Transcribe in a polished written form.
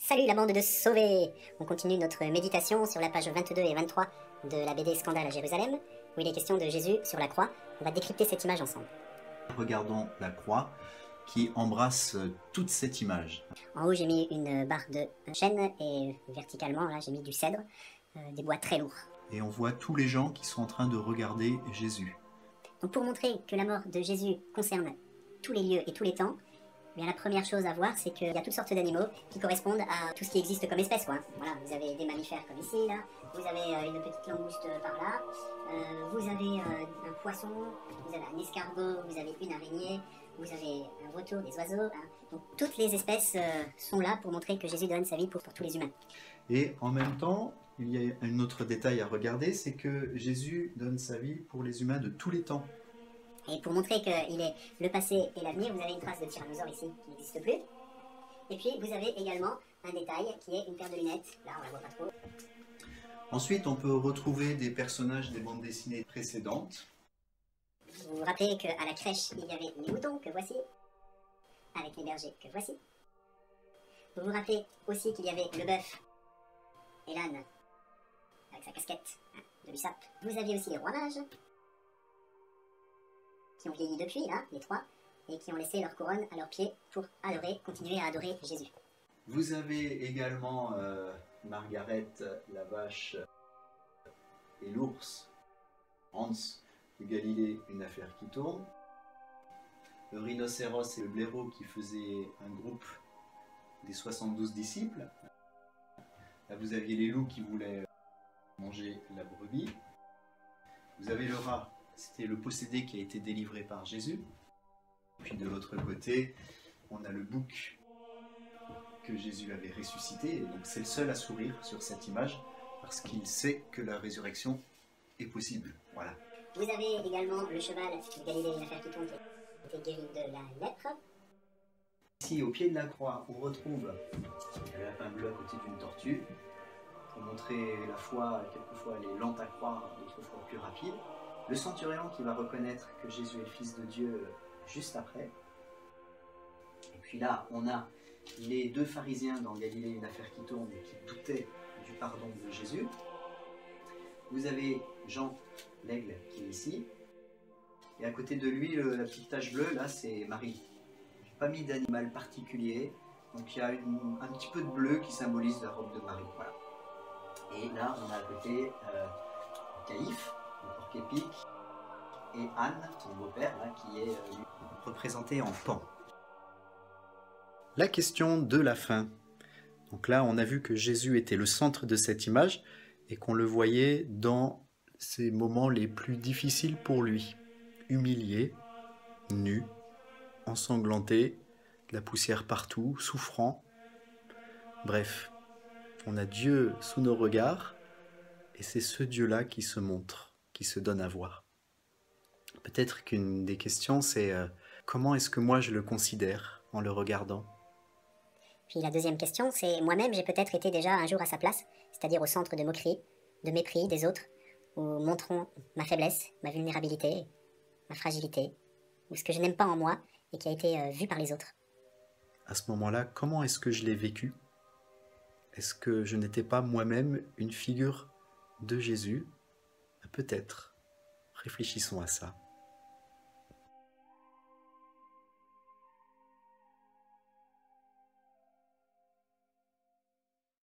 Salut la bande de sauvés! On continue notre méditation sur la page 22 et 23 de la BD Scandale à Jérusalem, où il est question de Jésus sur la croix. On va décrypter cette image ensemble. Regardons la croix qui embrasse toute cette image. En haut, j'ai mis une barre de chêne et verticalement, là, j'ai mis du cèdre, des bois très lourds. Et on voit tous les gens qui sont en train de regarder Jésus. Donc pour montrer que la mort de Jésus concerne tous les lieux et tous les temps, eh bien, la première chose à voir, c'est qu'il y a toutes sortes d'animaux qui correspondent à tout ce qui existe comme espèce, quoi. Voilà, vous avez des mammifères comme ici, là, vous avez une petite langouste par là, vous avez un poisson, vous avez un escargot, vous avez une araignée, vous avez un vautour, des oiseaux. Hein. Donc toutes les espèces sont là pour montrer que Jésus donne sa vie pour tous les humains. Et en même temps, il y a un autre détail à regarder, c'est que Jésus donne sa vie pour les humains de tous les temps. Et pour montrer qu'il est le passé et l'avenir, vous avez une trace de tyrannosaure ici qui n'existe plus. Et puis vous avez également un détail qui est une paire de lunettes. Là, on la voit pas trop. Ensuite, on peut retrouver des personnages des bandes dessinées précédentes. Vous vous rappelez qu'à la crèche, il y avait les moutons que voici, avec les bergers que voici. Vous vous rappelez aussi qu'il y avait le bœuf et l'âne, avec sa casquette de l'USAP. Vous aviez aussi les rois mages, qui ont vieilli depuis, là, les trois, et qui ont laissé leur couronne à leurs pieds pour adorer, continuer à adorer Jésus. Vous avez également Margaret, la vache, et l'ours, Hans de Galilée, une affaire qui tourne. Le rhinocéros et le blaireau qui faisaient un groupe des 72 disciples. Là, vous aviez les loups qui voulaient manger la brebis. Vous avez le rat, c'était le possédé qui a été délivré par Jésus. Puis de l'autre côté, on a le bouc que Jésus avait ressuscité. Et donc c'est le seul à sourire sur cette image parce qu'il sait que la résurrection est possible. Voilà. Vous avez également le cheval de Galilée, une affaire qui tourne, qui était guéri de la lèpre. Ici, au pied de la croix, on retrouve un lapin bleu à côté d'une tortue. Pour montrer la foi, quelquefois elle est lente à croire, d'autres fois plus rapide. Le centurion qui va reconnaître que Jésus est le Fils de Dieu juste après. Et puis là, on a les deux pharisiens dans Galilée, une affaire qui tourne, qui doutaient du pardon de Jésus. Vous avez Jean, l'aigle, qui est ici. Et à côté de lui, la petite tache bleue, là, c'est Marie. Je n'ai pas mis d'animal particulier. Donc il y a un petit peu de bleu qui symbolise la robe de Marie. Voilà. Et là, on a à côté Caïphe, le porc-épic, et Anne, son beau-père, là, qui est représenté en pan. La question de la fin. Donc là, on a vu que Jésus était le centre de cette image et qu'on le voyait dans ses moments les plus difficiles pour lui. Humilié, nu, ensanglanté, de la poussière partout, souffrant. Bref, on a Dieu sous nos regards et c'est ce Dieu-là qui se montre, qui se donne à voir. Peut-être qu'une des questions, c'est comment est-ce que moi je le considère en le regardant ? Puis la deuxième question, c'est moi-même, j'ai peut-être été déjà un jour à sa place, c'est-à-dire au centre de moquerie, de mépris des autres, où montrons ma faiblesse, ma vulnérabilité, ma fragilité, ou ce que je n'aime pas en moi et qui a été vu par les autres. À ce moment-là, comment est-ce que je l'ai vécu ? Est-ce que je n'étais pas moi-même une figure de Jésus ? Peut-être. Réfléchissons à ça.